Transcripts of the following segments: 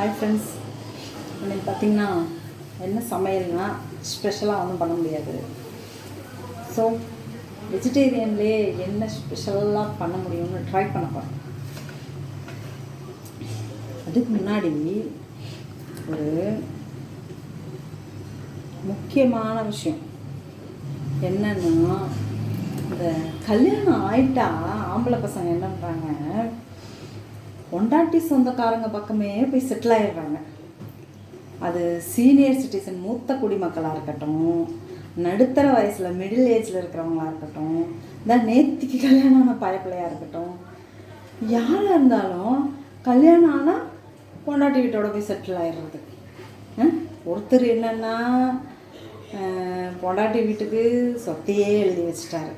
Hi friends, இன்னைக்கு பார்த்திங்கன்னா என்ன சமையல்னால் ஸ்பெஷலாக ஒன்றும் பண்ண முடியாது. ஸோ வெஜிடேரியன்லேயே என்ன ஸ்பெஷலாக பண்ண முடியும்னு ட்ரை பண்ண போகிறேன். அதுக்கு முன்னாடி ஒரு முக்கியமான விஷயம் என்னன்னா, இந்த கல்யாணம் ஆயிட்டா ஆம்பளை பசங்க என்ன பண்ணுறாங்க, பொண்டாட்டி சொந்தக்காரங்க பக்கமே போய் செட்டில் ஆகிடுறாங்க. அது சீனியர் சிட்டிசன் மூத்த குடிமக்களாக இருக்கட்டும், நடுத்தர வயசில் மிடில் ஏஜில் இருக்கிறவங்களா இருக்கட்டும், இந்த நேத்திக்கு கல்யாணம் ஆன பயப்பிள்ளையாக இருக்கட்டும், யாராக இருந்தாலும் கல்யாணம் ஆனால் பொண்டாட்டி வீட்டோட போய் செட்டில் ஆகிடுறது. ஒருத்தர் என்னென்னா பொண்டாட்டி வீட்டுக்கு சொத்தையே எழுதி வச்சிட்டாரு.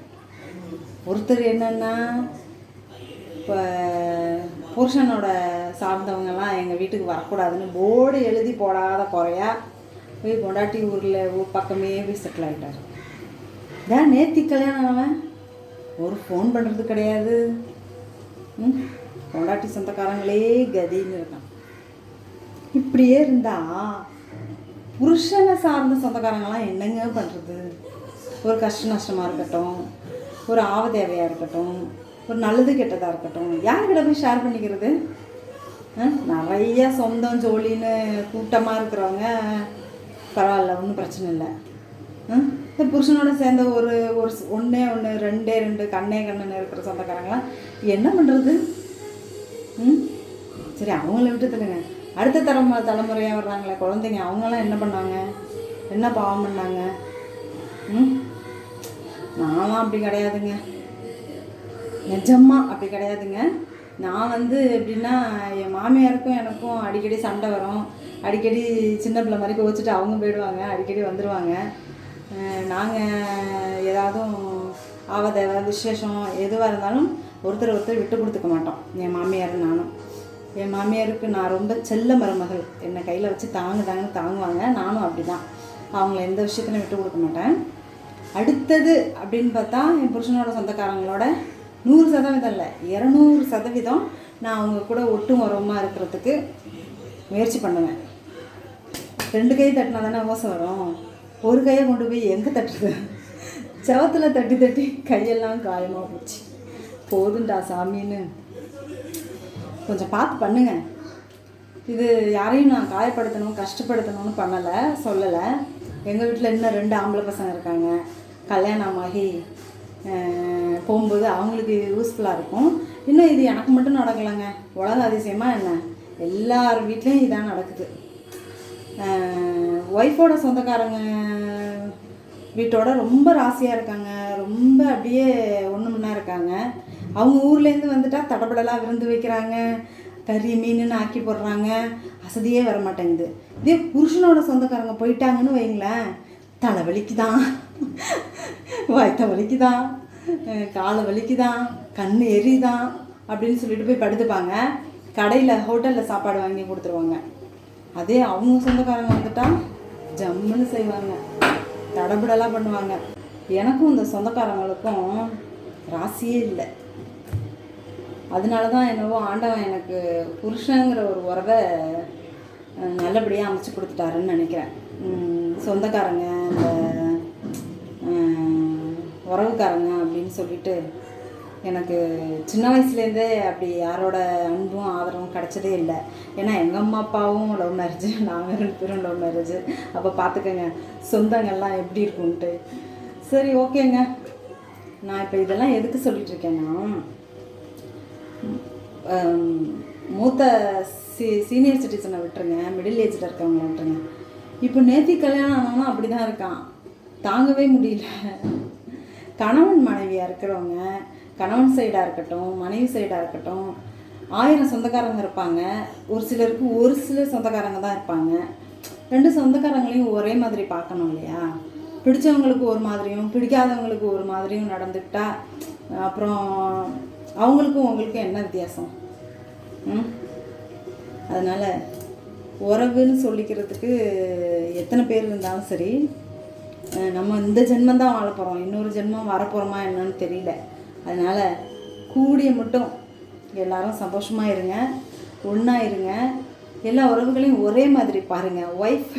ஒருத்தர் என்னென்னா, இப்போ புருஷனோட சார்ந்தவங்கெல்லாம் எங்கள் வீட்டுக்கு வரக்கூடாதுன்னு போர்டு எழுதி போடாத குறையா போய் பொண்டாட்டி ஊர் பக்கமே போய் செட்டில் ஆகிட்டார். ஏன் நேத்தி கல்யாணம் அவன் ஒரு ஃபோன் பண்ணுறது கிடையாது. பொண்டாட்டி சொந்தக்காரங்களே கதின்னு இருக்கான். இப்படியே இருந்தால் புருஷனை சார்ந்த சொந்தக்காரங்களாம் என்னங்க பண்ணுறது? ஒரு கஷ்ட நஷ்டமாக இருக்கட்டும், ஒரு ஆவதேவையாக இருக்கட்டும், ஒரு நல்லது கெட்டதாக இருக்கட்டும், யார்கிட்ட போய் ஷேர் பண்ணிக்கிறது? நிறைய சொந்தம் ஜோலின்னு கூட்டமாக இருக்கிறவங்க பரவாயில்ல, ஒன்றும் பிரச்சனை இல்லை. இந்த புருஷனோட சேர்ந்த ஒரு ஒன்றே ரெண்டு கண்ணுன்னு இருக்கிற சொந்தக்காரங்களாம் என்ன பண்ணுறது? சரி, அவங்கள விட்டுத்துடுங்க. அடுத்த தலைமுறையாக வர்றாங்களே குழந்தைங்க, அவங்களாம் என்ன பண்ணாங்க? என்ன பாவம் பண்ணாங்க? நான்லாம் அப்படி கிடையாதுங்க, நிஜமாக அப்படி கிடையாதுங்க. நான் எப்படின்னா, என் மாமியாருக்கும் எனக்கும் அடிக்கடி சண்டை வரும். அடிக்கடி சின்ன பிள்ளை மாதிரி கோச்சிட்டு அவங்க போயிடுவாங்க, அடிக்கடி வந்துடுவாங்க. நாங்கள் ஏதாவது ஆவதேவை விசேஷம் எதுவாக இருந்தாலும் ஒருத்தர் விட்டு கொடுத்துக்க மாட்டோம். என் மாமியார் நானும். என் மாமியாருக்கு நான் ரொம்ப செல்ல மருமகள், என்னை கையில் வச்சு தாங்குவாங்க. நானும் அப்படி தான், அவங்கள எந்த விஷயத்துலையும் விட்டு கொடுக்க மாட்டேன். அடுத்தது அப்படின்னு பார்த்தா, என் புருஷனோட சொந்தக்காரங்களோட 100% இல்லை, 200% நான் அவங்க கூட ஒட்டும் உரமாக இருக்கிறதுக்கு முயற்சி பண்ணுவேன். 2 கை தட்டினா தானே ஓசை வரும். ஒரு கையை கொண்டு போய் எங்கே தட்டுறது? செவத்தில் தட்டி கையெல்லாம் காயமாக போச்சு. போதுண்டா சாமின்னு கொஞ்சம் பார்த்து பண்ணுங்க. இது யாரையும் நான் காயப்படுத்தணும் கஷ்டப்படுத்தணும்னு பண்ணலை, சொல்லலை. எங்கள் வீட்டில் இன்னும் 2 ஆம்பளை பசங்க இருக்காங்க. கல்யாணமாகி போகும்போது அவங்களுக்கு யூஸ்ஃபுல்லாக இருக்கும். இன்னும் இது எனக்கு மட்டும் நடக்கலைங்க, உலக அதிசயமாக என்ன, எல்லார் வீட்லேயும் இதான் நடக்குது. ஒய்ஃபோட சொந்தக்காரங்க வீட்டோட ரொம்ப ராசியாக இருக்காங்க, ரொம்ப அப்படியே ஒன்று முன்னா இருக்காங்க. அவங்க ஊர்லேருந்து வந்துட்டால் தடப்படலாம் விருந்து வைக்கிறாங்க, கறி மீனுன்னு ஆக்கி போடுறாங்க, அசதியே வர மாட்டேங்குது. இதே புருஷனோட சொந்தக்காரங்க போயிட்டாங்கன்னு வைங்களேன், தலை வலிக்குதான், வயிற்ற வலிக்குதான், காலை வலிக்குதான், கண் எரிதான் அப்படின்னு சொல்லிட்டு போய் படுத்துப்பாங்க. கடையில் ஹோட்டலில் சாப்பாடு வாங்கி கொடுத்துருவாங்க. அதே அவங்க சொந்தக்காரங்க வந்துட்டால் ஜம்முன்னு செய்வாங்க, தடபுடலாம் பண்ணுவாங்க. எனக்கும் இந்த சொந்தக்காரங்களுக்கும் ராசியே இல்லை. அதனால தான் என்னவோ ஆண்டவன் எனக்கு புருஷங்கிற ஒரு உறவை நல்லபடியாக அமைச்சு கொடுத்துட்டாருன்னு நினைக்கிறேன். சொந்தக்காரங்க, இந்த உறவுக்காரங்க அப்படின்னு சொல்லிட்டு எனக்கு சின்ன வயசுலேருந்தே அப்படி யாரோட அன்பும் ஆதரவும் கிடச்சதே இல்லை. ஏன்னா எங்கள் அம்மா அப்பாவும் லவ் மேரேஜ், நாங்கள் 2 பேரும் லவ் மேரேஜ். அப்போ பார்த்துக்கோங்க சொந்தங்கள்லாம் எப்படி இருக்குன்ட்டு. சரி, ஓகேங்க. நான் இப்போ இதெல்லாம் எதுக்கு சொல்லிகிட்ருக்கேன்னா, மூத்த சீனியர் சிட்டிசனை விட்டுருங்க, மிடில் ஏஜில் இருக்கவங்களை விட்டுருங்க. இப்போ நேத்தி கல்யாணம் ஆனவனும் அப்படி தான் இருக்கான், தாங்கவே முடியல. கணவன் மனைவியாக இருக்கிறவங்க, கணவன் சைடாக இருக்கட்டும் மனைவி சைடாக இருக்கட்டும், 1000 சொந்தக்காரங்க இருப்பாங்க. ஒரு சிலருக்கு ஒரு சில சொந்தக்காரங்க தான் இருப்பாங்க. 2 சொந்தக்காரங்களையும் ஒரே மாதிரி பார்க்கணும் இல்லையா? பிடிச்சவங்களுக்கு ஒரு மாதிரியும் பிடிக்காதவங்களுக்கு ஒரு மாதிரியும் நடந்துக்கிட்டா அப்புறம் அவங்களுக்கும் உங்களுக்கும் என்ன வித்தியாசம்? அதனால் உறவுன்னு சொல்லிக்கிறதுக்கு எத்தனை பேர் இருந்தாலும் சரி, நம்ம இந்த ஜென்மந்தான் வாழ போகிறோம், இன்னொரு ஜென்மம் வரப்போகிறோமா என்னன்னு தெரியல. அதனால் கூடிய மட்டும் எல்லாரும் சந்தோஷமாக இருங்க, ஒன்றா இருங்க. எல்லா உறவுகளையும் ஒரே மாதிரி பாருங்கள். ஒய்ஃப்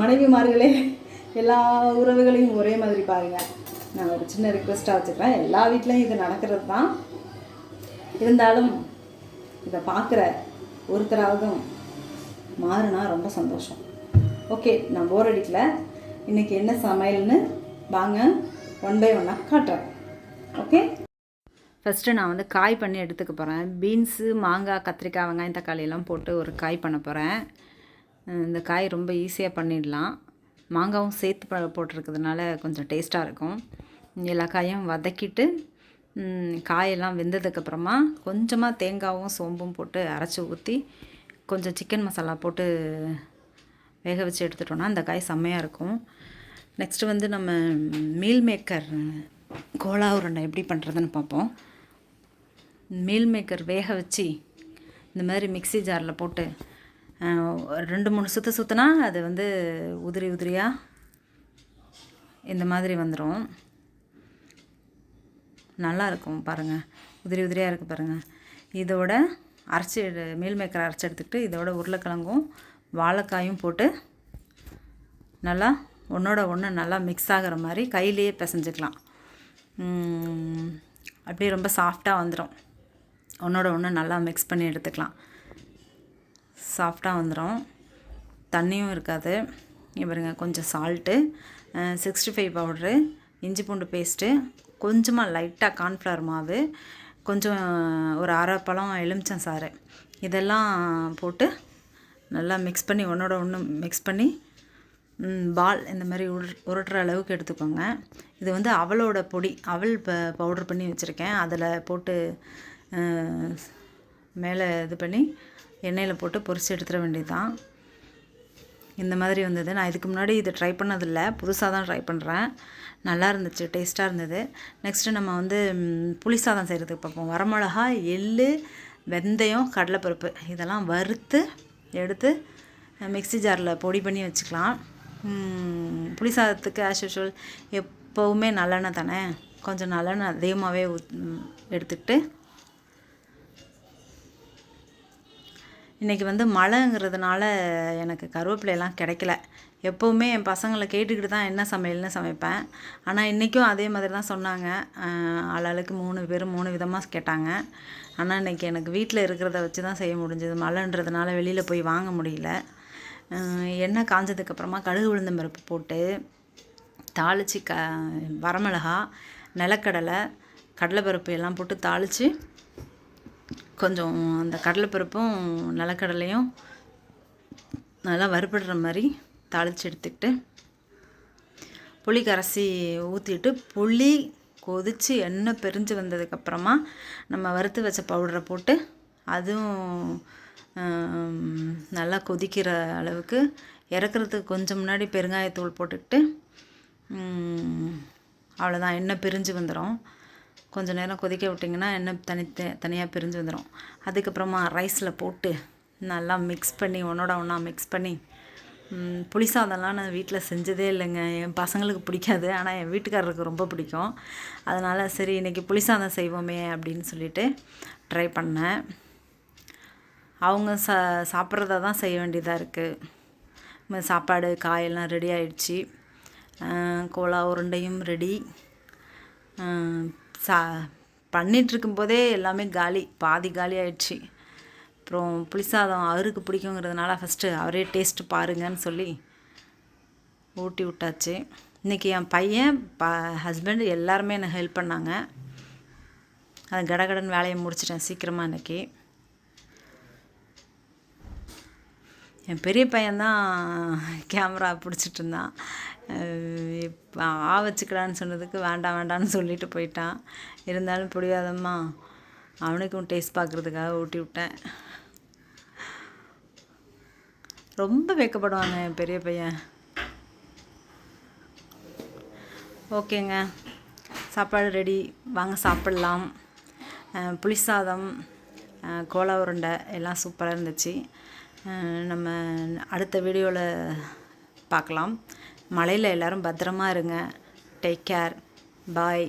மனைவிமார்களே எல்லா உறவுகளையும் ஒரே மாதிரி பாருங்கள். நான் ஒரு சின்ன ரிக்வெஸ்ட்டாக வச்சுக்கிறேன். எல்லா வீட்லேயும் இது நடக்கிறது தான். இருந்தாலும் இதை பார்க்குற ஒருத்தராகவும் மாறுனா ரொம்ப சந்தோஷம். ஓகே, நான் போர் அடிக்கல. இன்றைக்கி என்ன சமையல்னு வாங்க ஒன் பை ஒன்னாக காட்டுறேன். ஓகே, ஃபஸ்ட்டு நான் வந்து காய் பண்ணி எடுத்துக்க போகிறேன். பீன்ஸு, மாங்காய், கத்திரிக்காய், வெங்காயம், தக்காளி எல்லாம் போட்டு ஒரு காய் பண்ண போகிறேன். இந்த காய் ரொம்ப ஈஸியாக பண்ணிடலாம். மாங்காவும் சேர்த்து போட்டிருக்கிறதுனால கொஞ்சம் டேஸ்ட்டாக இருக்கும். எல்லா காயும் வதக்கிட்டு காயெல்லாம் வெந்ததுக்கப்புறமா கொஞ்சமாக தேங்காயும் சோம்பும் போட்டு அரைச்சி ஊற்றி கொஞ்சம் சிக்கன் மசாலா போட்டு வேக வச்சு எடுத்துட்டோன்னா அந்த காய் செம்மையாக இருக்கும். நெக்ஸ்ட்டு வந்து நம்ம மீல் மேக்கர் கோலா உருண்டை எப்படி பண்ணுறதுன்னு பார்ப்போம். மீல் மேக்கர் வேக வச்சு இந்த மாதிரி மிக்ஸி ஜாரில் போட்டு 2-3 சுற்றினா அது வந்து உதிரி உதிரியாக இந்த மாதிரி வந்துடும். நல்லாயிருக்கும் பாருங்கள், உதிரி உதிரியாக இருக்குது பாருங்கள். இதோட அரைச்சி மீல் மேக்கரை அரைச்சி எடுத்துக்கிட்டு இதோட உருளைக்கிழங்கும் வாழைக்காயும் போட்டு நல்லா ஒன்றோட ஒன்று நல்லா மிக்ஸ் ஆகிற மாதிரி கையிலேயே பிசைஞ்சிக்கலாம். அப்படியே ரொம்ப சாஃப்டாக வந்துடும். ஒன்றோட ஒன்று நல்லா மிக்ஸ் பண்ணி எடுத்துக்கலாம். சாஃப்டாக வந்துடும், தண்ணியும் இருக்காது. பாருங்க, கொஞ்சம் சால்ட்டு, 65 பவுட்ரு, இஞ்சி பூண்டு பேஸ்ட்டு, கொஞ்சமாக லைட்டாக கார்ன்ஃப்ளவர் மாவு, கொஞ்சம் ஒரு அரை பழம் எலுமிச்சம் சாறு, இதெல்லாம் போட்டு நல்லா மிக்ஸ் பண்ணி ஒன்றோட ஒன்று மிக்ஸ் பண்ணி பால் இந்த மாதிரி உருட்டுற அளவுக்கு எடுத்துக்கோங்க. இது வந்து அவளோட பொடி, அவல் பவுட்ரு பண்ணி வச்சுருக்கேன். அதில் போட்டு மேலே இது பண்ணி எண்ணெயில் போட்டு பொரிச்சு எடுத்துட வேண்டியது தான். இந்த மாதிரி வந்தது. நான் இதுக்கு முன்னாடி இது ட்ரை பண்ணதில்லை, புதுசாக தான் ட்ரை பண்ணுறேன். நல்லா இருந்துச்சு, டேஸ்ட்டாக இருந்தது. நெக்ஸ்ட்டு நம்ம வந்து புளி சாதம் செய்கிறதுக்கு பார்ப்போம். வரமிளகா, எள், வெந்தயம், கடலைப்பருப்பு இதெல்லாம் வறுத்து எடுத்து மிக்ஸி ஜாரில் பொடி பண்ணி வச்சுக்கலாம். புளி சாதத்துக்கு ஆஸ் யூஷுவல் எப்போவுமே நல்லெண்ணெய் தானே, கொஞ்சம் நல்லெண்ணெய் அதிகமாகவே எடுத்துக்கிட்டு, இன்றைக்கி வந்து மழைங்கிறதுனால எனக்கு கருவேப்பிலையெல்லாம் கிடைக்கல. எப்போவுமே என் பசங்களை கேட்டுக்கிட்டு தான் என்ன சமையல்னு சமைப்பேன். ஆனால் இன்றைக்கும் அதே மாதிரி தான் சொன்னாங்க. ஆளாளுக்கு 3 பேர் 3 விதமாக கேட்டாங்க. ஆனால் இன்றைக்கி எனக்கு வீட்டில் இருக்கிறத வச்சு தான் செய்ய முடிஞ்சது. மழைன்றதுனால வெளியில் போய் வாங்க முடியல. எண்ணெய் காஞ்சதுக்கப்புறமா கடுகு உளுந்தம் பருப்பு போட்டு தாளித்து வரமிளகா, நிலக்கடலை, கடலைப்பருப்பு எல்லாம் போட்டு தாளித்து கொஞ்சம் அந்த கடலைப்பருப்பும் நிலக்கடலையும் நல்லா வறுபடுற மாதிரி தாளித்து எடுத்துக்கிட்டு புளி கரைச்சி ஊற்றிட்டு புளி கொதித்து எண்ணெய் பிரிஞ்சு வந்ததுக்கப்புறமா நம்ம வறுத்து வச்ச பவுடரை போட்டு அதுவும் நல்லா கொதிக்கிற அளவுக்கு இறக்குறதுக்கு கொஞ்சம் முன்னாடி பெருங்காயத்தூள் போட்டுக்கிட்டு அவ்வளோதான், எண்ணெய் பிரிஞ்சு வந்துடும். கொஞ்சம் நேரம் கொதிக்க விட்டிங்கன்னா எண்ணெய் தனியாக பிரிஞ்சு வந்துடும். அதுக்கப்புறமா ரைஸில் போட்டு நல்லா மிக்ஸ் பண்ணி ஒன்றோட ஒன்றா மிக்ஸ் பண்ணி புளி சாதம்லாம் நான் வீட்டில் செஞ்சதே இல்லைங்க. என் பசங்களுக்கு பிடிக்காது, ஆனால் என் வீட்டுக்காரருக்கு ரொம்ப பிடிக்கும். அதனால் சரி இன்றைக்கி புளி சாதம் செய்வோமே அப்படின்னு சொல்லிட்டு ட்ரை பண்ணேன். அவங்க சாப்பிட்றத தான் செய்ய வேண்டியதாக இருக்குது. சாப்பாடு காயெல்லாம் ரெடி ஆகிடுச்சி. Cola உருண்டையும் ready. பண்ணிகிட்ருக்கும்போதே எல்லாமே பாதி காலி ஆகிடுச்சி. அப்புறம் புளிசாதம் அவருக்கு பிடிக்குங்கிறதுனால ஃபஸ்ட்டு அவரே டேஸ்ட்டு பாருங்கன்னு சொல்லி ஊட்டி விட்டாச்சு. இன்றைக்கி என் பையன் ஹஸ்பண்ட் எல்லாருமே எனக்கு ஹெல்ப் பண்ணாங்க. அது கடகடன் வேலையை முடிச்சிட்டேன் சீக்கிரமாக இன்றைக்கி. என் பெரிய பையன்தான் கேமரா பிடிச்சிட்டு இருந்தான். வச்சுக்கலான்னு சொன்னதுக்கு வேண்டான்னு சொல்லிட்டு போயிட்டான். இருந்தாலும் பிடிவாதம்மா அவனுக்கும் டேஸ்ட் பார்க்குறதுக்காக ஊட்டி விட்டேன். ரொம்ப வெக்கப்படுவாங்க என் பெரிய பையன். ஓகேங்க, சாப்பாடு ரெடி, வாங்க சாப்பிட்லாம். புளி சாதம், கோலா உருண்டை எல்லாம் சூப்பராக இருந்துச்சு. நம்ம அடுத்த வீடியோவில் பார்க்கலாம். மழையில் எல்லோரும் பத்திரமா இருங்க. Take care. பாய்.